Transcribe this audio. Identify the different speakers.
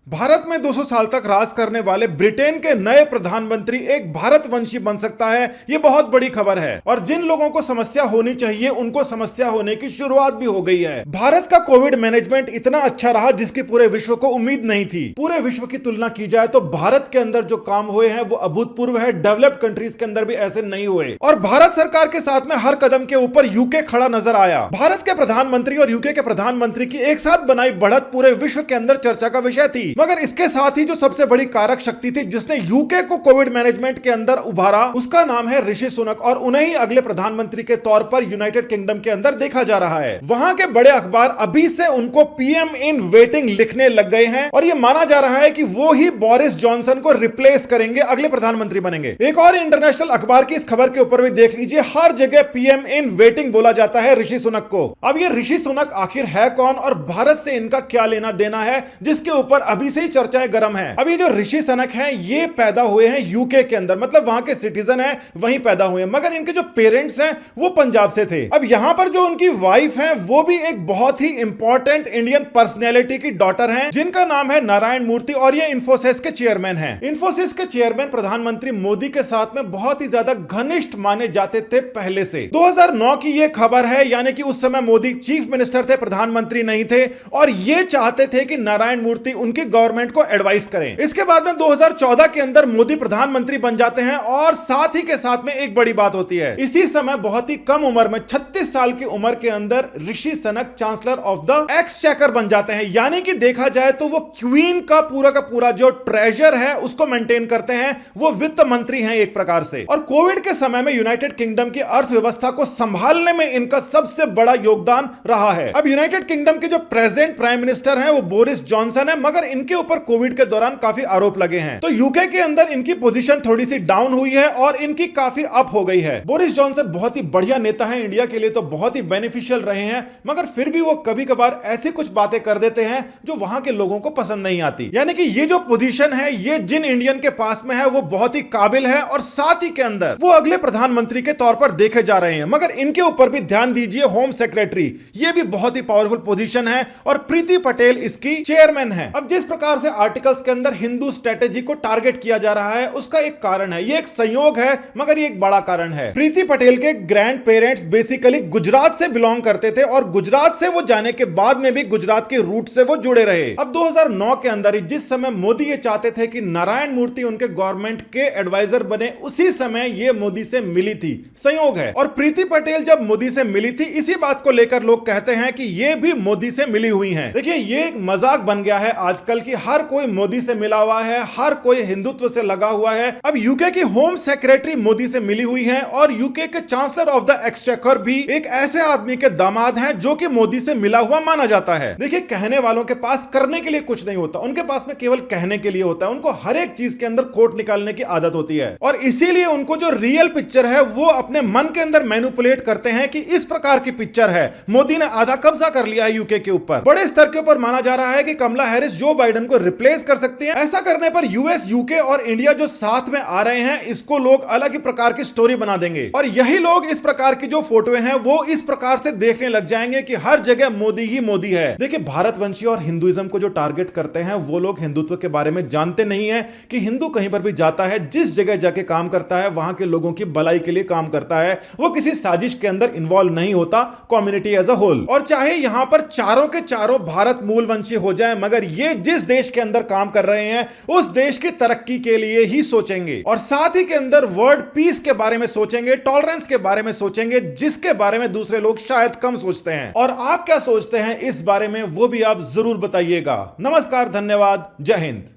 Speaker 1: भारत में 200 साल तक राज करने वाले ब्रिटेन के नए प्रधानमंत्री एक भारतवंशी बन सकता है। ये बहुत बड़ी खबर है और जिन लोगों को समस्या होनी चाहिए उनको समस्या होने की शुरुआत भी हो गई है। भारत का कोविड मैनेजमेंट इतना अच्छा रहा जिसकी पूरे विश्व को उम्मीद नहीं थी। पूरे विश्व की तुलना की जाए तो भारत के अंदर जो काम हुए हैं वो अभूतपूर्व है। डेवलप्ड कंट्रीज के अंदर भी ऐसे नहीं हुए और भारत सरकार के साथ में हर कदम के ऊपर यूके खड़ा नजर आया। भारत के प्रधानमंत्री और यूके के प्रधानमंत्री की एक साथ बनाई बढ़त पूरे विश्व के अंदर चर्चा का विषय थी। मगर इसके साथ ही जो सबसे बड़ी कारक शक्ति थी जिसने यूके को कोविड मैनेजमेंट के अंदर उभारा, उसका नाम है ऋषि सुनक और उन्हें ही अगले प्रधानमंत्री के तौर पर यूनाइटेड किंगडम के अंदर देखा जा रहा है। वहां के बड़े अखबार अभी से उनको पीएम इन वेटिंग लिखने लग गए हैं और यह माना जा रहा है कि वो ही बोरिस जॉनसन को रिप्लेस करेंगे, अगले प्रधानमंत्री बनेंगे। एक और इंटरनेशनल अखबार की इस खबर के ऊपर भी देख लीजिए, हर जगह पीएम इन वेटिंग बोला जाता है ऋषि सुनक को। अब ये ऋषि सुनक आखिर है कौन और भारत से इनका क्या लेना देना है, जिसके ऊपर अभी से ही चर्चाएं गर्म है। अब ये जो ऋषि सुनक हैं ये पैदा हुए हैं यूके के अंदर, मतलब वहां के सिटीजन हैं, वहीं पैदा हुए हैं, मगर इनके जो पेरेंट्स हैं वो पंजाब से थे। अब यहां पर जो उनकी वाइफ है वो भी एक बहुत ही इंपॉर्टेंट इंडियन पर्सनैलिटी की डॉटर है जिनका नाम है नारायण मूर्ति और ये इंफोसिस के चेयरमैन हैं। इंफोसिस के चेयरमैन प्रधानमंत्री मोदी के साथ में बहुत ही ज्यादा घनिष्ठ माने जाते थे पहले से। 2009 की ये खबर है, यानी कि उस समय मोदी चीफ मिनिस्टर थे, प्रधानमंत्री नहीं थे और ये चाहते थे कि नारायण मूर्ति उनकी गवर्नमेंट को एडवाइस करें। इसके बाद में 2014 के अंदर मोदी प्रधानमंत्री बन जाते हैं और साथ ही के साथ में एक बड़ी बात होती है, इसी समय बहुत ही कम उम्र में 36 साल की उम्र के अंदर Rishi Sunak chancellor of the exchequer बन जाते हैं। यानी कि देखा जाए तो वो क्वीन का पूरा जो ट्रेजर है उसको मेंटेन करते हैं, वो वित्त मंत्री हैं एक प्रकार से। और कोविड के समय में यूनाइटेड किंगडम की अर्थव्यवस्था को संभालने में इनका सबसे बड़ा योगदान रहा है। अब यूनाइटेड किंगडम के जो प्रेजेंट प्राइम मिनिस्टर हैं वो बोरिस जॉनसन है, मगर इनके ऊपर कोविड के दौरान काफी आरोप लगे हैं, तो यूके के अंदर इनकी पोजीशन थोड़ी सी डाउन हुई है और इनकी काफी अप हो गई है। बोरिस जॉनसन बहुत ही बढ़िया नेता है, इंडिया के लिए तो बहुत ही बेनिफिशियल रहे हैं, मगर फिर भी वो कभी कभार ऐसी कुछ बातें कर देते हैं जो वहां के लोगों को पसंद नहीं आती। यानी कि ये जो पोजीशन है ये जिन इंडियन के पास में है वो बहुत ही काबिल है और साथ ही के अंदर वो अगले प्रधानमंत्री के तौर पर देखे जा रहे हैं। मगर इनके ऊपर भी ध्यान दीजिए, होम सेक्रेटरी ये भी बहुत ही पावरफुल पोजीशन है और प्रीति पटेल इसकी चेयरमैन है। अब जिस प्रकार से आर्टिकल्स के अंदर हिंदू स्ट्रेटेजी को टारगेट किया जा रहा है उसका एक कारण है, ये एक संयोग है मगर ये एक बड़ा कारण है। प्रीति पटेल के ग्रैंड पेरेंट्स बेसिकली गुजरात से बिलोंग करते थे और गुजरात से वो जाने के बाद में भी गुजरात के रूट से वो जुड़े रहे। अब 2009 के अंदर ही जिस समय मोदी ये चाहते थे कि नारायण मूर्ति उनके गवर्नमेंट के एडवाइजर बने, उसी समय ये मोदी से मिली थी, संयोग है। और प्रीति पटेल जब मोदी से मिली थी, इसी बात को लेकर लोग कहते हैं कि ये भी मोदी से मिली हुई हैं। देखिए ये एक मजाक बन गया है आजकल की, हर कोई मोदी से मिला हुआ है, हर कोई हिंदुत्व से लगा हुआ है। अब यूके की होम सेक्रेटरी मोदी से मिली हुई है और यूके के चांसलर ऑफ द एक्सचेकर भी एक ऐसे आदमी के दामाद हैं जो कि मोदी से मिला हुआ माना जाता है। देखिए कहने वालों के पास करने के लिए कुछ नहीं होता, उनके पास में केवल कहने के लिए होता है। उनको हर एक चीज के अंदर खोट निकालने की आदत होती है और इसीलिए उनको जो रियल पिक्चर है वो अपने मन के अंदर मैनिपुलेट करते हैं कि इस प्रकार की पिक्चर है। मोदी ने आधा कब्जा कर लिया है यूके के ऊपर। बड़े स्तर के ऊपर माना जा रहा है कि कमला हैरिस जो बाइडेन को रिप्लेस कर सकती हैं। ऐसा करने पर यूएस, यूके और इंडिया जो साथ में आ रहे हैं इसको लोग अलग ही प्रकार की स्टोरी बना देंगे और यही लोग इस प्रकार की जो फोटोएं हैं वो इस प्रकार से देखने लग जाएंगे कि हर जगह मोदी ही मोदी है। देखिए भारतवंशी और हिंदुइज्म को जो टारगेट करते हैं वो लोग हिंदुत्व के बारे में जानते नहीं है कि हिंदू कहीं पर भी जाता है, जिस जगह जाके काम करता है वहां के लोगों की भलाई के लिए काम करता है, वो किसी साजिश के अंदर इन्वॉल्व नहीं होता, कम्युनिटी एज अ होल। और चाहे यहां पर चारों के चारों भारत मूलवंशी हो जाए, मगर ये जिस देश के अंदर काम कर रहे हैं उस देश की तरक्की के लिए ही सोचेंगे और साथ ही के अंदर वर्ल्ड पीस के बारे में सोचेंगे, टॉलरेंस के बारे में सोचेंगे, जिसके बारे में दूसरे लोग शायद कम सोचते हैं। और आप क्या सोचते हैं इस बारे में वो भी आप जरूर बताइएगा। नमस्कार, धन्यवाद, जय हिंद।